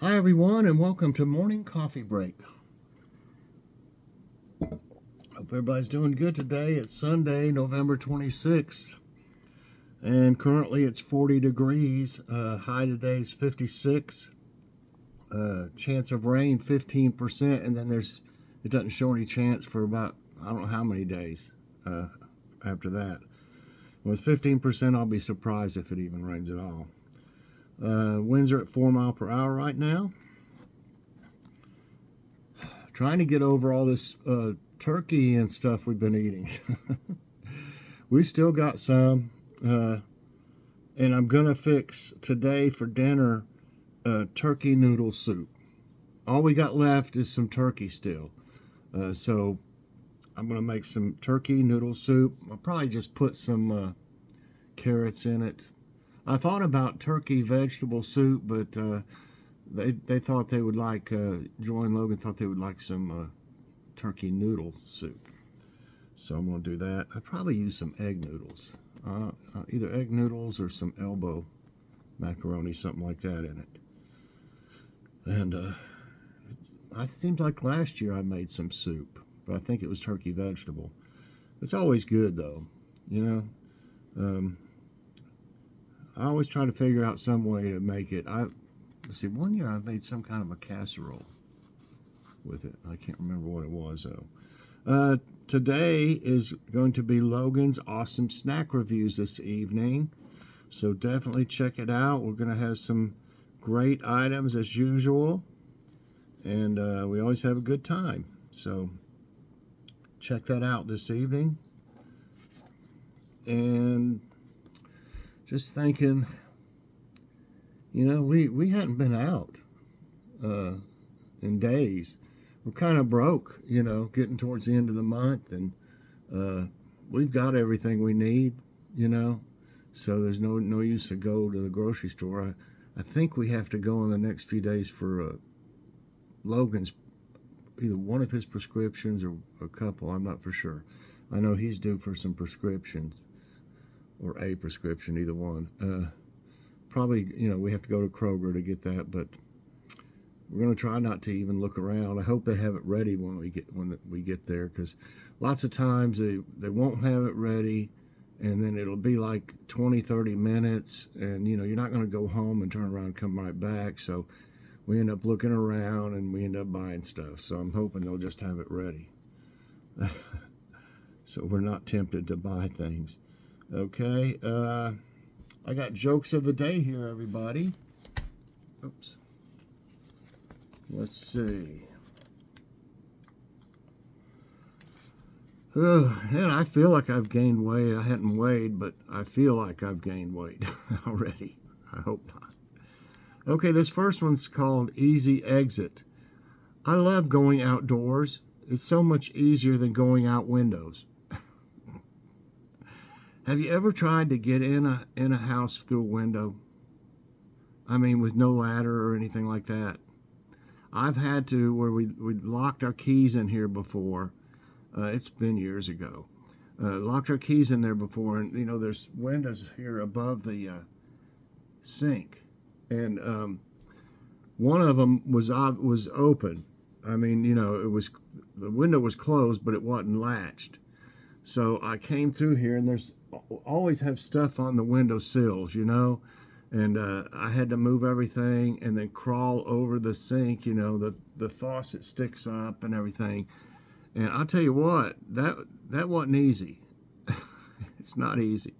Hi, everyone, and welcome to Morning Coffee Break. Hope everybody's doing good today. It's Sunday, November 26th, and currently it's 40 degrees. High today is 56. Chance of rain 15%, and then it doesn't show any chance for about I don't know how many days after that. With 15%, I'll be surprised if it even rains at all. Winds are at 4 miles per hour right now. Trying to get over all this turkey and stuff we've been eating. We still got some, and I'm gonna fix today for dinner turkey noodle soup. All we got left is some turkey still, so I'm gonna make some turkey noodle soup. I'll probably just put some carrots in it. I thought about turkey vegetable soup, but they thought they would like, Joy and Logan thought they would like some turkey noodle soup. So I'm going to do that. I probably use some egg noodles. Either egg noodles or some elbow macaroni, something like that in it. And it seems like last year I made some soup, but I think it was turkey vegetable. It's always good though, you know. I always try to figure out some way to make it. Let's see, one year I made some kind of a casserole with it. I can't remember what it was though. Today is going to be Logan's awesome snack reviews this evening, so definitely check it out. We're going to have some great items as usual, and we always have a good time. So check that out this evening. And just thinking, you know, we hadn't been out in days. We're kind of broke, you know, getting towards the end of the month, and we've got everything we need, you know, so there's no use to go to the grocery store. I think we have to go in the next few days for Logan's, either one of his prescriptions or a couple. I'm not for sure. I know he's due for some prescriptions, or a prescription, either one. Probably, you know, we have to go to Kroger to get that, but we're going to try not to even look around. I hope they have it ready when we get there, because lots of times they won't have it ready, and then it'll be like 20-30 minutes, and you know, you're not going to go home and turn around and come right back. So we end up looking around and we end up buying stuff. So I'm hoping they'll just have it ready so we're not tempted to buy things. Okay, I got jokes of the day here, everybody. Oops. Let's see. And I feel like I've gained weight. I hadn't weighed, but I feel like I've gained weight already. I hope not. Okay, this first one's called Easy Exit. I love going outdoors. It's so much easier than going out windows. Have you ever tried to get in a house through a window? I mean, with no ladder or anything like that. I've had to, where we locked our keys in here before. It's been years ago. Locked our keys in there before, and you know, there's windows here above the sink, and one of them was open. I mean, you know, the window was closed, but it wasn't latched. So I came through here, and there's always have stuff on the window sills, you know, and I had to move everything and then crawl over the sink. You know, the faucet sticks up and everything. And I'll tell you what, that wasn't easy. It's not easy,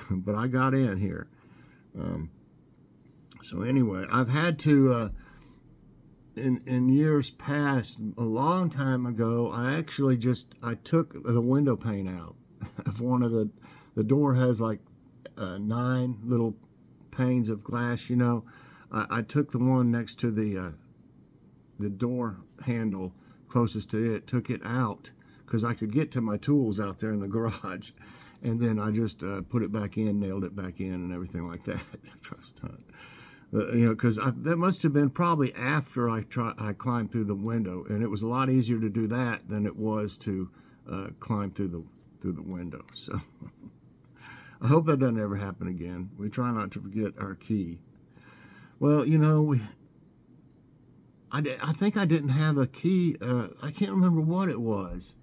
but I got in here. So anyway, I've had to, in years past, a long time ago, I took the window pane out of one of the door has like 9 little panes of glass, you know. I took the one next to the door handle closest to it, took it out because I could get to my tools out there in the garage, and then I just put it back in, nailed it back in, and everything like that after I was done. You know, because that must have been probably after I climbed through the window, and it was a lot easier to do that than it was to climb through the window. So I hope that doesn't ever happen again. We try not to forget our key. Well, you know, I think I didn't have a key. I can't remember what it was.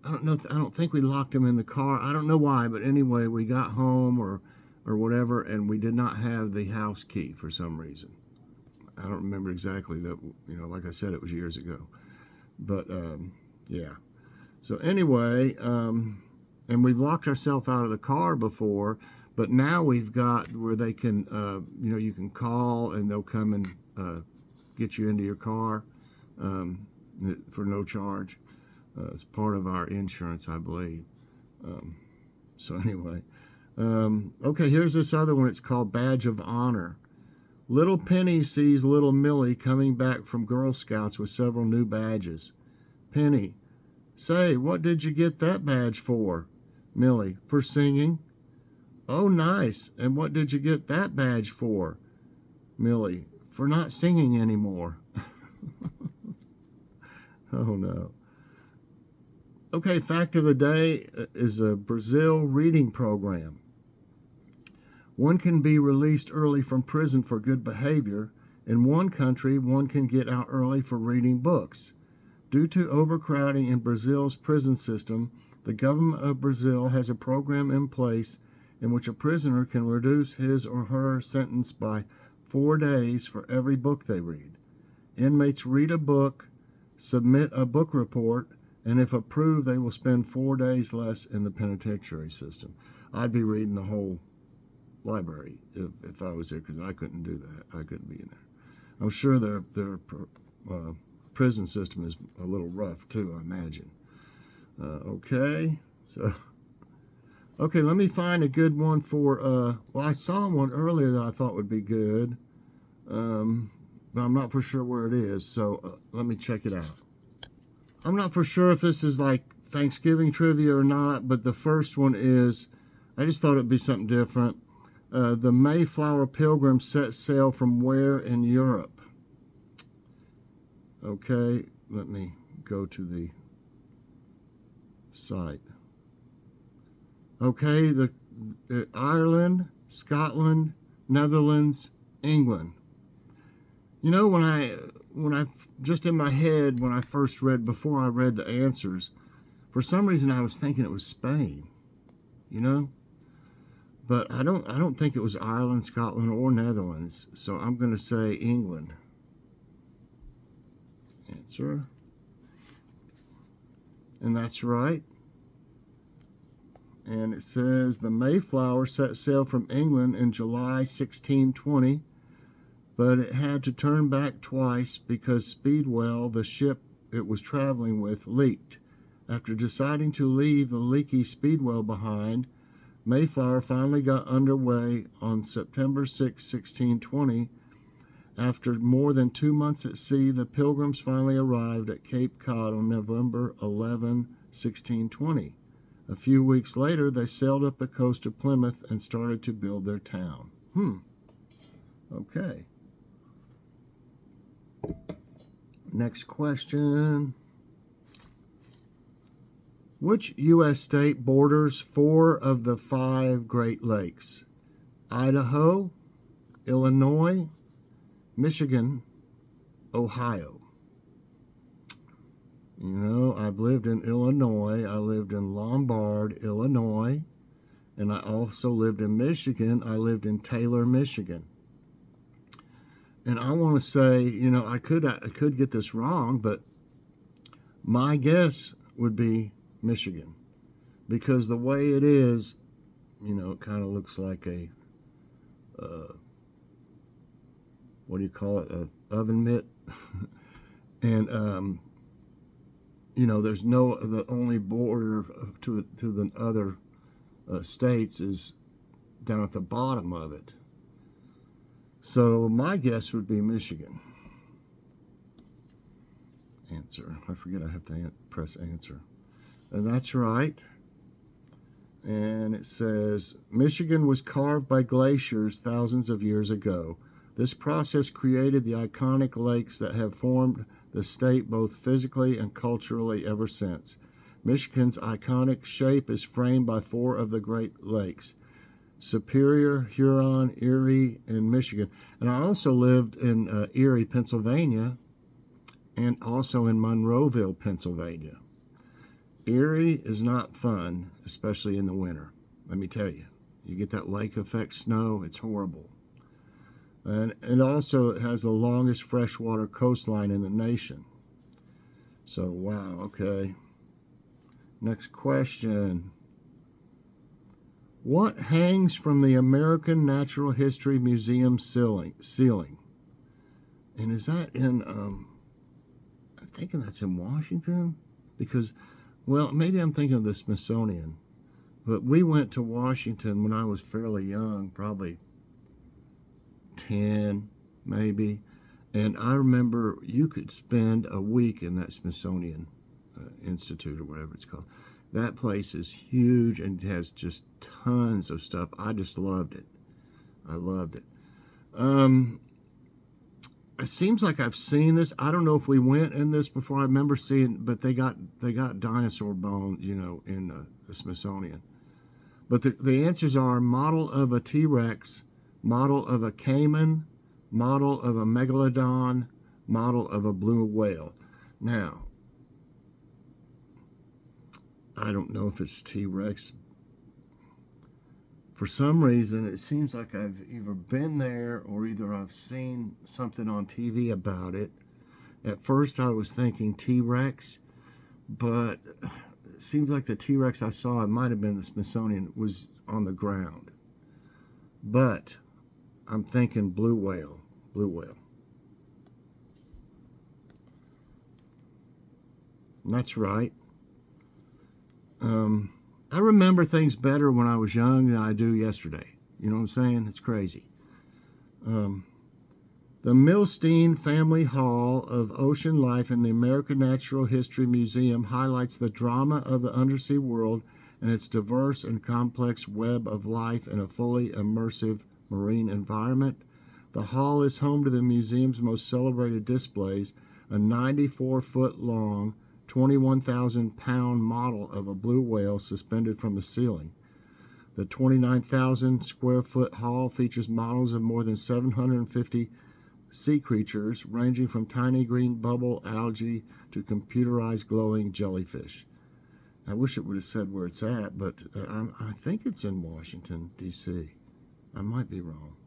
I don't know. I don't think we locked him in the car. I don't know why, but anyway, we got home or whatever, and we did not have the house key for some reason. I don't remember exactly that. You know, like I said, it was years ago. But yeah. So anyway, and we've locked ourselves out of the car before, but now we've got where they can, you know, you can call and they'll come and get you into your car for no charge. It's part of our insurance, I believe. So anyway, okay, here's this other one. It's called Badge of Honor. Little Penny sees little Millie coming back from Girl Scouts with several new badges. Penny, say, what did you get that badge for? Millie, for singing. Oh, nice. And what did you get that badge for? Millie, for not singing anymore. Oh, no. Okay, fact of the day is a Brazil reading program. One can be released early from prison for good behavior. In one country, one can get out early for reading books. Due to overcrowding in Brazil's prison system, the government of Brazil has a program in place in which a prisoner can reduce his or her sentence by 4 days for every book they read. Inmates read a book, submit a book report, and if approved, they will spend 4 days less in the penitentiary system. I'd be reading the whole library if I was there, because I couldn't do that. I couldn't be in there. I'm sure their prison system is a little rough too, I imagine. Okay, so okay, let me find a good one for. Well, I saw one earlier that I thought would be good, but I'm not for sure where it is. So let me check it out. I'm not for sure if this is like Thanksgiving trivia or not, but the first one is, I just thought it'd be something different. The Mayflower Pilgrim set sail from where in Europe? Okay, let me go to the site. Okay, the Ireland, Scotland, Netherlands, England. You know, when I just in my head, when I first read, before I read the answers, for some reason I was thinking it was Spain, you know? But I don't think it was Ireland, Scotland, or Netherlands. So I'm going to say England. Answer. And that's right. And it says the Mayflower set sail from England in July 1620, but it had to turn back twice because Speedwell, the ship it was traveling with, leaked. After deciding to leave the leaky Speedwell behind, Mayflower finally got underway on September 6, 1620. After more than 2 months at sea, the Pilgrims finally arrived at Cape Cod on November 11, 1620. A few weeks later, they sailed up the coast of Plymouth and started to build their town. Okay. Next question. Which U.S. state borders 4 of the 5 Great Lakes? Idaho, Illinois, Michigan, Ohio. You know, I've lived in Illinois. I lived in Lombard, Illinois. And I also lived in Michigan. I lived in Taylor, Michigan. And I want to say, you know, I could get this wrong, but my guess would be Michigan, because the way it is, you know, it kind of looks like a what do you call it, a oven mitt. And you know, there's no, the only border to the other states is down at the bottom of it. So my guess would be Michigan. Answer. I forget I have to press answer. And that's right. And it says, Michigan was carved by glaciers thousands of years ago. This process created the iconic lakes that have formed the state both physically and culturally ever since. Michigan's iconic shape is framed by 4 of the Great Lakes: Superior, Huron, Erie, and Michigan. And I also lived in Erie, Pennsylvania, and also in Monroeville, Pennsylvania. Erie is not fun, especially in the winter. Let me tell you. You get that lake effect snow, it's horrible. And also it has the longest freshwater coastline in the nation. So, wow, okay. Next question. What hangs from the American Natural History Museum ceiling? And is that in, I'm thinking that's in Washington? Because, well, maybe I'm thinking of the Smithsonian. But we went to Washington when I was fairly young, probably 10, maybe. And I remember you could spend a week in that Smithsonian Institute or whatever it's called. That place is huge and has just tons of stuff. I just loved it. I loved it. It seems like I've seen this. I don't know if we went in this before. I remember seeing, but they got dinosaur bones, in the Smithsonian. But the answers are model of a T-Rex, model of a caiman, model of a megalodon, model of a blue whale. Now, I don't know if it's T-Rex. For some reason, it seems like I've either been there or either I've seen something on TV about it. At first, I was thinking T-Rex, but it seems like the T-Rex I saw, it might have been the Smithsonian, was on the ground. But I'm thinking blue whale. Blue whale. And that's right. I remember things better when I was young than I do yesterday. You know what I'm saying? It's crazy. The Milstein Family Hall of Ocean Life in the American Natural History Museum highlights the drama of the undersea world and its diverse and complex web of life in a fully immersive marine environment. The hall is home to the museum's most celebrated displays, a 94-foot-long, 21,000-pound model of a blue whale suspended from the ceiling. The 29,000-square-foot hall features models of more than 750 sea creatures, ranging from tiny green bubble algae to computerized glowing jellyfish. I wish it would have said where it's at, but I think it's in Washington, D.C. I might be wrong.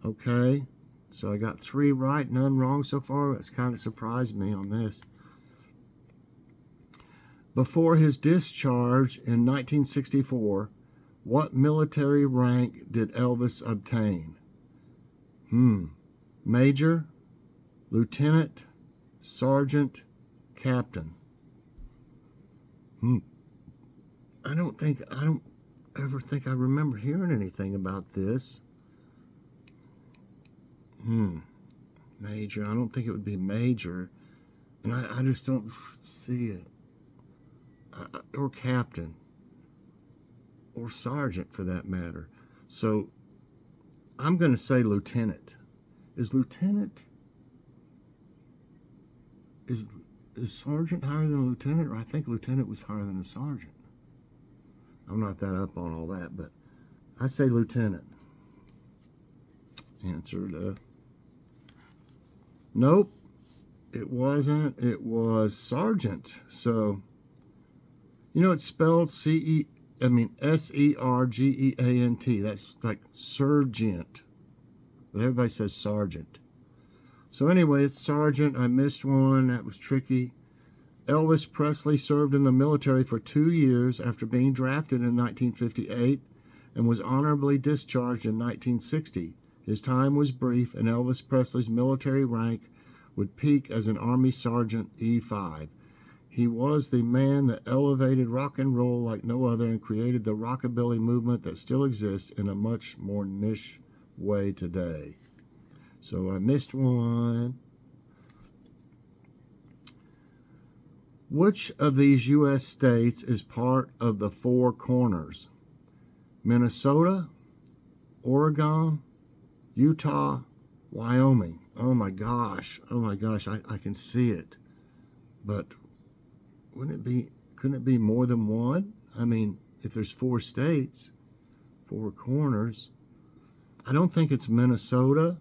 Okay, so I got 3 right, none wrong so far. That's kind of surprised me on this. Before his discharge in 1964, what military rank did Elvis obtain? Major, lieutenant, sergeant, captain. I don't ever think I remember hearing anything about this. Major. I don't think it would be major. And I just don't see it. Or captain. Or sergeant, for that matter. So, I'm going to say lieutenant. Is lieutenant... Is sergeant higher than a lieutenant? Or I think lieutenant was higher than a sergeant. I'm not that up on all that, but I say lieutenant. Answered. Nope. It wasn't. It was sergeant. So, it's spelled S-E-R-G-E-A-N-T. That's like sergeant. But everybody says sergeant. So anyway, it's sergeant. I missed one. That was tricky. Elvis Presley served in the military for 2 years after being drafted in 1958 and was honorably discharged in 1960. His time was brief, and Elvis Presley's military rank would peak as an Army Sergeant E5. He was the man that elevated rock and roll like no other and created the rockabilly movement that still exists in a much more niche way today. So I missed one. Which of these U.S. states is part of the Four Corners? Minnesota, Oregon, Utah, Wyoming. Oh my gosh, I can see it. But couldn't it be more than one? I mean, if there's 4 states, Four Corners. I don't think it's Minnesota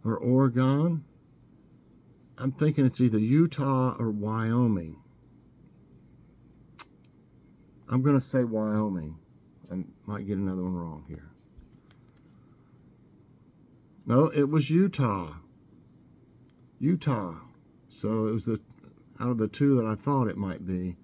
or Oregon. I'm thinking it's either Utah or Wyoming. I'm going to say Wyoming. I might get another one wrong here. No, it was Utah. Utah. So it was out of the two that I thought it might be.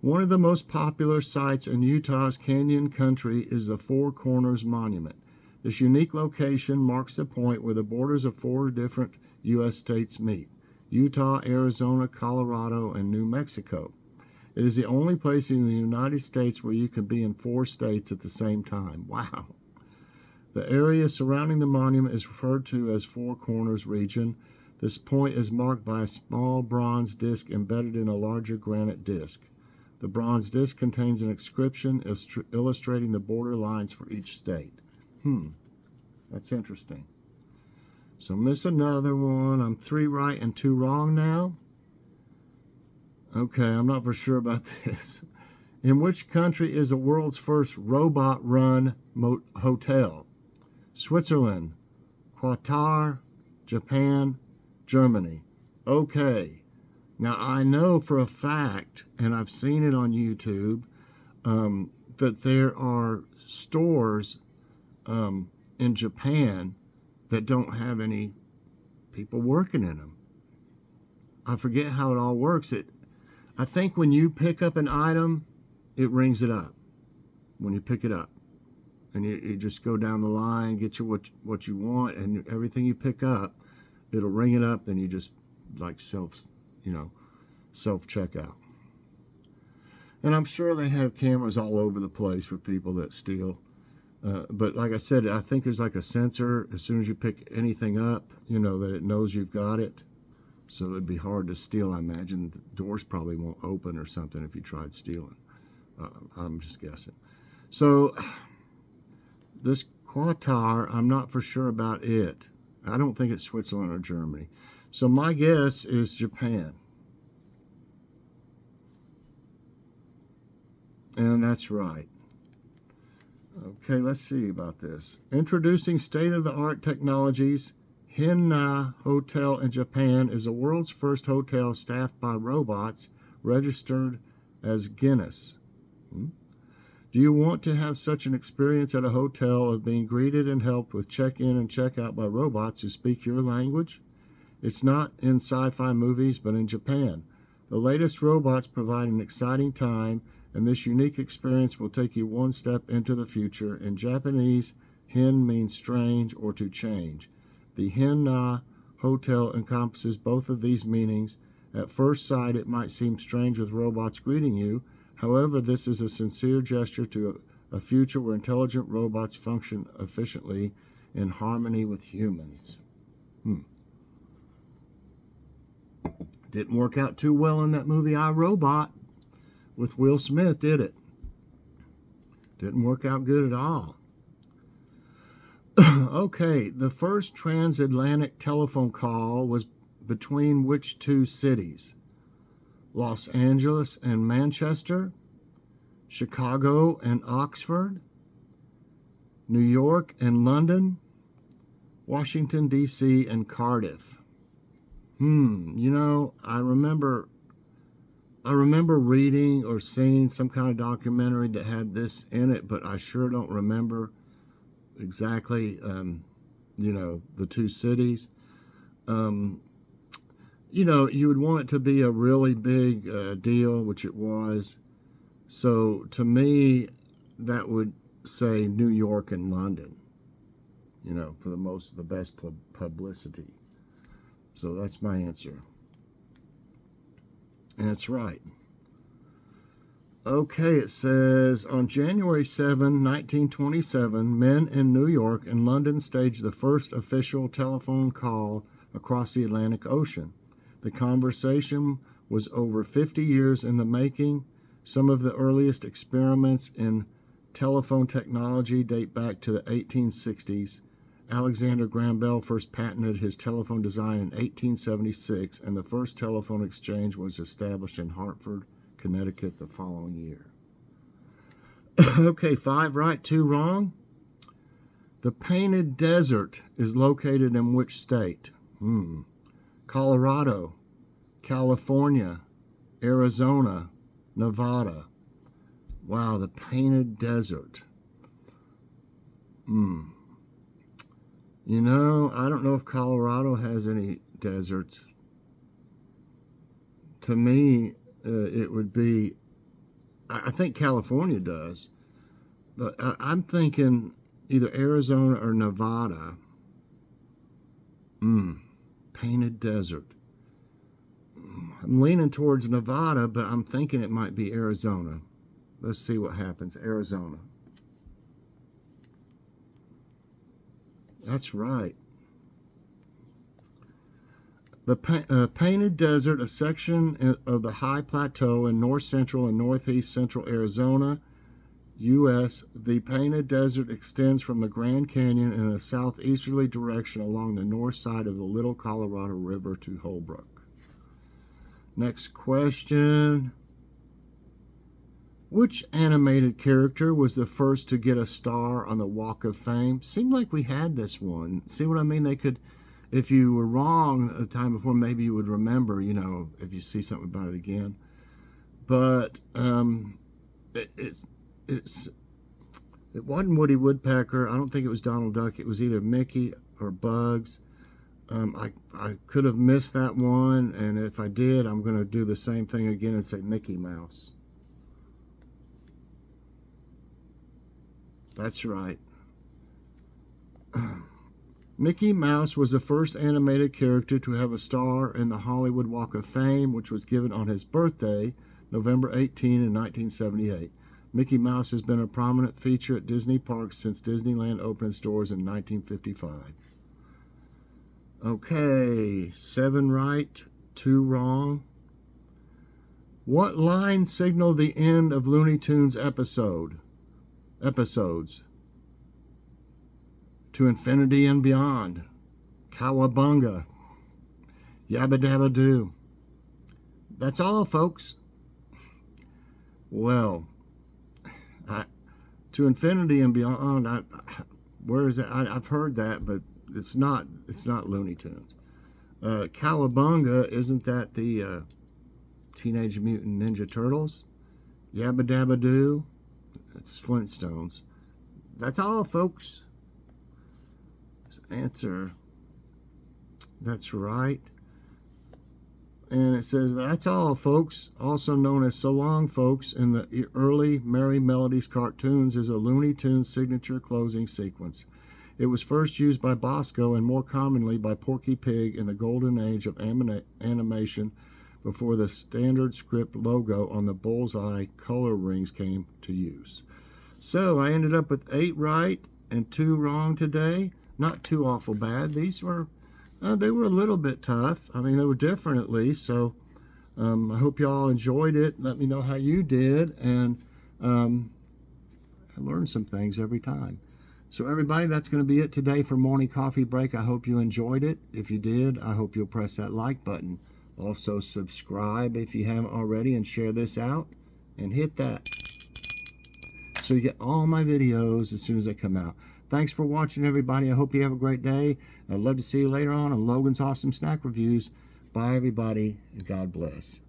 One of the most popular sites in Utah's Canyon Country is the Four Corners Monument. This unique location marks the point where the borders of 4 different U.S. states meet: Utah, Arizona, Colorado, and New Mexico. It is the only place in the United States where you can be in 4 states at the same time. Wow. The area surrounding the monument is referred to as Four Corners region. This point is marked by a small bronze disc embedded in a larger granite disc. The bronze disc contains an inscription illustrating the border lines for each state. That's interesting. So missed another one. I'm 3 right and 2 wrong now. Okay, I'm not for sure about this. In which country is the world's first robot-run hotel? Switzerland, Qatar, Japan, Germany. Okay. Now, I know for a fact, and I've seen it on YouTube, that there are stores in Japan that don't have any people working in them. I forget how it all works. I think when you pick up an item, it rings it up when you pick it up. And you just go down the line, get you what you want, and everything you pick up, it'll ring it up, and you just like self-checkout. And I'm sure they have cameras all over the place for people that steal. But like I said, I think there's like a sensor as soon as you pick anything up, that it knows you've got it. So it'd be hard to steal. I imagine the doors probably won't open or something if you tried stealing. I'm just guessing. So this Qatar, I'm not for sure about it. I don't think it's Switzerland or Germany. So my guess is Japan. And that's right. Okay, let's see about this. Introducing state-of-the-art technologies, Hinna Hotel in Japan is the world's first hotel staffed by robots registered as Guinness. Do you want to have such an experience at a hotel of being greeted and helped with check-in and check-out by robots who speak your language? It's not in sci-fi movies, but in Japan. The latest robots provide an exciting time, and this unique experience will take you one step into the future. In Japanese, hin means strange or to change. The Hinna Hotel encompasses both of these meanings. At first sight, it might seem strange with robots greeting you. However, this is a sincere gesture to a future where intelligent robots function efficiently in harmony with humans. Didn't work out too well in that movie I, Robot with Will Smith, did it? Didn't work out good at all. Okay, the first transatlantic telephone call was between which 2 cities? Los Angeles and Manchester, Chicago and Oxford, New York and London, Washington, D.C. and Cardiff. I remember reading or seeing some kind of documentary that had this in it, but I sure don't remember exactly, the 2 cities. You would want it to be a really big deal, which it was. So to me, that would say New York and London, for the best publicity. So that's my answer. And it's right. Okay, it says, on January 7, 1927, men in New York and London staged the first official telephone call across the Atlantic Ocean. The conversation was over 50 years in the making. Some of the earliest experiments in telephone technology date back to the 1860s. Alexander Graham Bell first patented his telephone design in 1876, and the first telephone exchange was established in Hartford, Connecticut the following year. Okay, 5 right, 2 wrong. The Painted Desert is located in which state? Colorado, California, Arizona, Nevada. Wow, the Painted Desert. You know, I don't know if Colorado has any deserts. To me, it would be, I think California does, but I'm thinking either Arizona or Nevada. Painted Desert. I'm leaning towards Nevada, but I'm thinking it might be Arizona. Let's see what happens. Arizona. That's right. The Painted Desert, a section of the high plateau in north central and northeast central Arizona, U.S. The Painted Desert extends from the Grand Canyon in a southeasterly direction along the north side of the Little Colorado River to Holbrook. Next question. Which animated character was the first to get a star on the Walk of Fame? Seemed like we had this one. See what I mean? They could, if you were wrong the time before, maybe you would remember, you know, if you see something about it again. But it wasn't Woody Woodpecker. I don't think it was Donald Duck. It was either Mickey or Bugs. I could have missed that one, and if I did, I'm going to do the same thing again and say Mickey Mouse. That's right. Mickey Mouse was the first animated character to have a star in the Hollywood Walk of Fame, which was given on his birthday, November 18 in 1978. Mickey Mouse has been a prominent feature at Disney parks since Disneyland opened its doors in 1955. Okay, 7 right, 2 wrong. What line signaled the end of Looney Tunes episodes? To infinity and beyond. Cowabunga. Yabba dabba doo. That's all, folks. Well, to infinity and beyond. Where is that? I've heard that, but it's not Looney Tunes. Cowabunga, isn't that the Teenage Mutant Ninja Turtles? Yabba dabba doo. It's Flintstones. That's all, folks. Answer. That's right. And it says, that's all, folks. Also known as So Long, Folks, in the early Merry Melodies cartoons, is a Looney Tunes signature closing sequence. It was first used by Bosco and more commonly by Porky Pig in the golden age of animation before the standard script logo on the bullseye color rings came to use. So I ended up with 8 right and 2 wrong today. Not too awful bad. These were, they were a little bit tough. I mean, they were different at least. So I hope you all enjoyed it. Let me know how you did. And I learned some things every time. So everybody, that's going to be it today for Morning Coffee Break. I hope you enjoyed it. If you did, I hope you'll press that like button. Also subscribe if you haven't already, and share this out and hit that so you get all my videos as soon as they come out. Thanks for watching, everybody. I hope you have a great day. I'd love to see you later on Logan's Awesome Snack Reviews. Bye, everybody, and God bless.